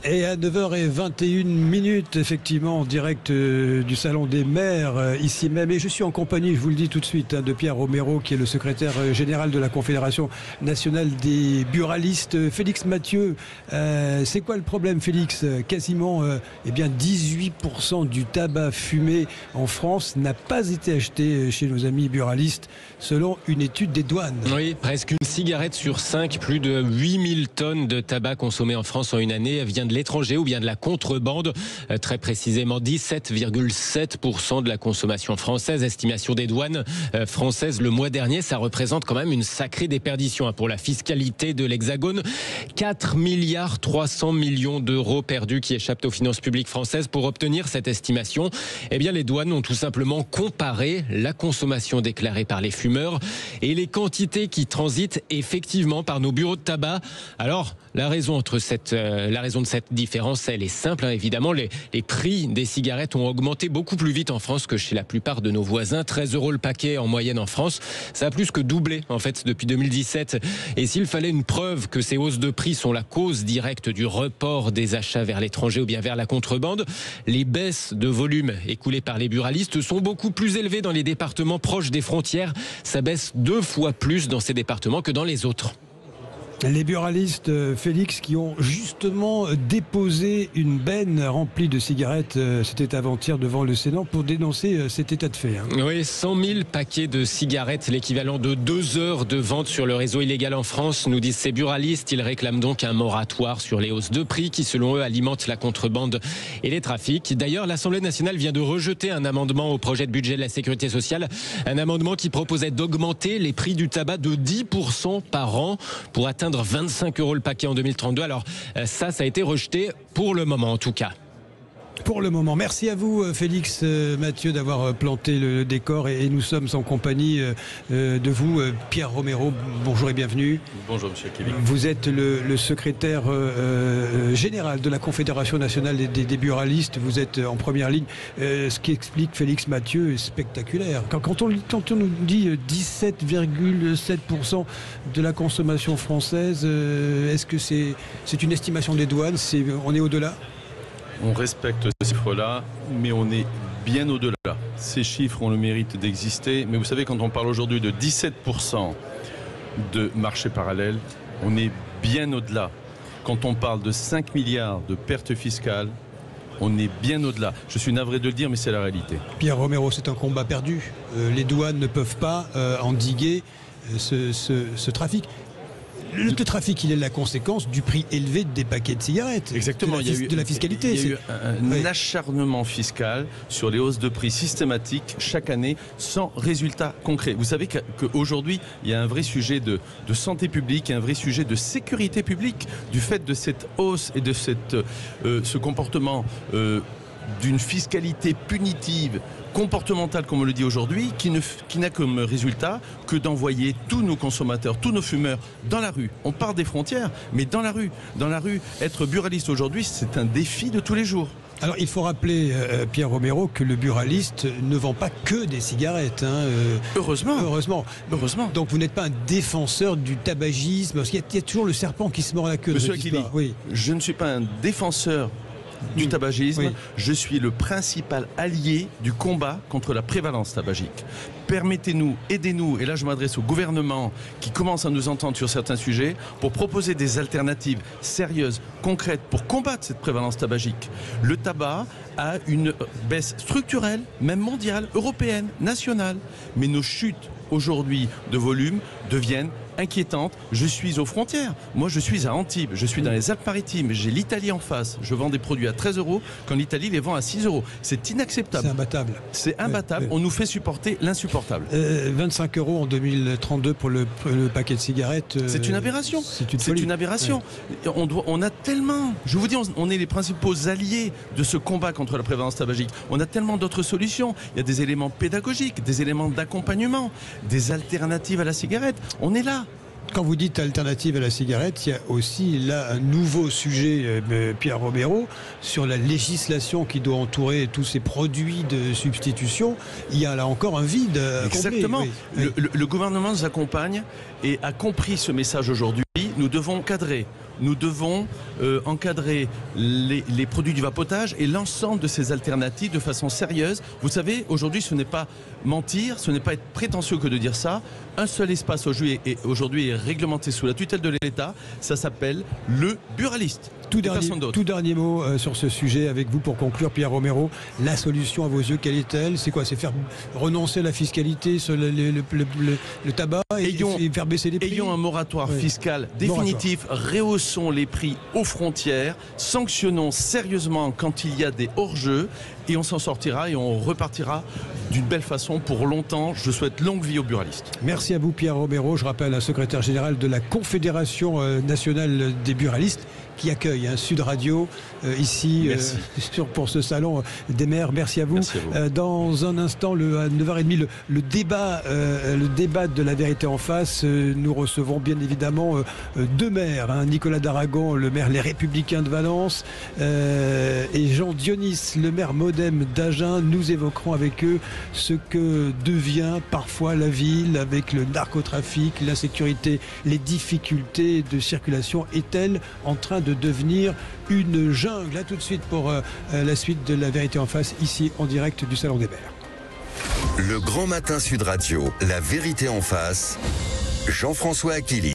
Et à 9h21, effectivement, en direct du Salon des maires, ici même. Et je suis en compagnie, je vous le dis tout de suite, de Pierre Romero, qui est le secrétaire général de la Confédération nationale des buralistes. Félix Mathieu, c'est quoi le problème, Félix? Quasiment 18% du tabac fumé en France n'a pas été acheté chez nos amis buralistes, selon une étude des douanes. Oui, presque une cigarette sur 5, plus de 8000 tonnes de tabac consommé en France en une année vient de l'étranger ou bien de la contrebande. Très précisément 17,7% de la consommation française. Estimation des douanes françaises le mois dernier, ça représente quand même une sacrée déperdition pour la fiscalité de l'Hexagone. 4,3 milliards d'euros perdus qui échappent aux finances publiques françaises. Pour obtenir cette estimation, les douanes ont tout simplement comparé la consommation déclarée par les fumeurs et les quantités qui transitent effectivement par nos bureaux de tabac. Alors, la raison de cette différence, elle est simple, évidemment. Les prix des cigarettes ont augmenté beaucoup plus vite en France que chez la plupart de nos voisins. 13 € le paquet en moyenne en France. Ça a plus que doublé, en fait, depuis 2017. Et s'il fallait une preuve que ces hausses de prix sont la cause directe du report des achats vers l'étranger ou bien vers la contrebande, les baisses de volume écoulées par les buralistes sont beaucoup plus élevées dans les départements proches des frontières. Ça baisse 2 fois plus dans ces départements que dans les autres. Les buralistes, Félix, qui ont justement déposé une benne remplie de cigarettes, c'était avant-hier devant le Sénat, pour dénoncer cet état de fait. Oui, 100 000 paquets de cigarettes, l'équivalent de 2 heures de vente sur le réseau illégal en France, nous disent ces buralistes. Ils réclament donc un moratoire sur les hausses de prix qui, selon eux, alimentent la contrebande et les trafics. D'ailleurs, l'Assemblée nationale vient de rejeter un amendement au projet de budget de la Sécurité sociale, un amendement qui proposait d'augmenter les prix du tabac de 10% par an pour atteindre 25 € le paquet en 2032. Alors ça a été rejeté pour le moment en tout cas. Pour le moment. Merci à vous, Félix Mathieu, d'avoir planté le décor et nous sommes en compagnie de vous, Pierre Romero. Bonjour et bienvenue. Bonjour, monsieur Kevin. Vous êtes le secrétaire général de la Confédération nationale des buralistes. Vous êtes en première ligne. Ce qui explique Félix Mathieu est spectaculaire. Quand on nous dit 17,7% de la consommation française, est-ce que c'est une estimation des douanes? On est au-delà? On respecte ces chiffres-là, mais on est bien au-delà. Ces chiffres ont le mérite d'exister, mais vous savez, quand on parle aujourd'hui de 17% de marché parallèle, on est bien au-delà. Quand on parle de 5 milliards de pertes fiscales, on est bien au-delà. Je suis navré de le dire, mais c'est la réalité. Pierre Romero, c'est un combat perdu. Les douanes ne peuvent pas endiguer ce trafic. Le trafic, il est la conséquence du prix élevé des paquets de cigarettes. Exactement. De la fiscalité. Il y a eu un acharnement fiscal sur les hausses de prix systématiques chaque année sans résultat concret. Vous savez qu'aujourd'hui, il y a un vrai sujet de santé publique, un vrai sujet de sécurité publique du fait de cette hausse et de ce comportement d'une fiscalité punitive, comportementale, comme on le dit aujourd'hui, qui n'a comme résultat que d'envoyer tous nos consommateurs, tous nos fumeurs dans la rue. On part des frontières, mais dans la rue. Dans la rue, être buraliste aujourd'hui, c'est un défi de tous les jours. Alors, il faut rappeler, Pierre Romero, que le buraliste ne vend pas que des cigarettes. Heureusement. Donc, vous n'êtes pas un défenseur du tabagisme, parce qu'il y a toujours le serpent qui se mord la queue. Monsieur Akili, oui. Je ne suis pas un défenseur du tabagisme, oui. Je suis le principal allié du combat contre la prévalence tabagique. Permettez-nous, aidez-nous, et là je m'adresse au gouvernement qui commence à nous entendre sur certains sujets, pour proposer des alternatives sérieuses, concrètes, pour combattre cette prévalence tabagique. Le tabac a une baisse structurelle, même mondiale, européenne, nationale, mais nos chutes aujourd'hui de volume deviennent inquiétantes. Je suis aux frontières. Moi, je suis à Antibes. Je suis dans les Alpes-Maritimes. J'ai l'Italie en face. Je vends des produits à 13 € quand l'Italie les vend à 6 €. C'est inacceptable. C'est imbattable. C'est imbattable. On nous fait supporter l'insupportable. 25 € en 2032 pour le paquet de cigarettes. C'est une aberration. C'est une aberration. Ouais. On a tellement... Je vous dis, on est les principaux alliés de ce combat contre la prévalence tabagique. On a tellement d'autres solutions. Il y a des éléments pédagogiques, des éléments d'accompagnement, des alternatives à la cigarette. On est là. Quand vous dites alternative à la cigarette, il y a aussi là un nouveau sujet, Pierre Romero, sur la législation qui doit entourer tous ces produits de substitution. Il y a là encore un vide. Exactement. Oui. Le gouvernement nous accompagne et a compris ce message aujourd'hui. Nous devons cadrer. nous devons encadrer les produits du vapotage et l'ensemble de ces alternatives de façon sérieuse. Vous savez, aujourd'hui, ce n'est pas mentir, ce n'est pas être prétentieux que de dire ça. Un seul espace aujourd'hui est réglementé sous la tutelle de l'État. Ça s'appelle le buraliste. Tout dernier mot sur ce sujet avec vous pour conclure, Pierre Romero. La solution à vos yeux, quelle est-elle? C'est quoi? C'est faire renoncer à la fiscalité sur le tabac et faire baisser les prix? Ayons un moratoire fiscal définitif, rehaussons les prix aux frontières, sanctionnons sérieusement quand il y a des hors-jeux et on s'en sortira et on repartira d'une belle façon pour longtemps. Je souhaite longue vie aux buralistes. Merci à vous, Pierre Romero. Je rappelle, un secrétaire général de la Confédération nationale des buralistes qui accueille Sud Radio ici pour ce salon des maires. Merci à vous. Merci à vous. Dans un instant, à 9h30, le débat de la vérité en face. Nous recevons bien évidemment deux maires, Nicolas Daragon, le maire Les Républicains de Valence, et Jean Dionis, le maire Modem d'Agen. Nous évoquerons avec eux ce que devient parfois la ville avec le narcotrafic, l'insécurité, les difficultés de circulation. Est-elle en train de devenir une jungle? À tout de suite pour la suite de la vérité en face, ici en direct du Salon des Maires. Le Grand Matin Sud Radio, la vérité en face, Jean-François Achili.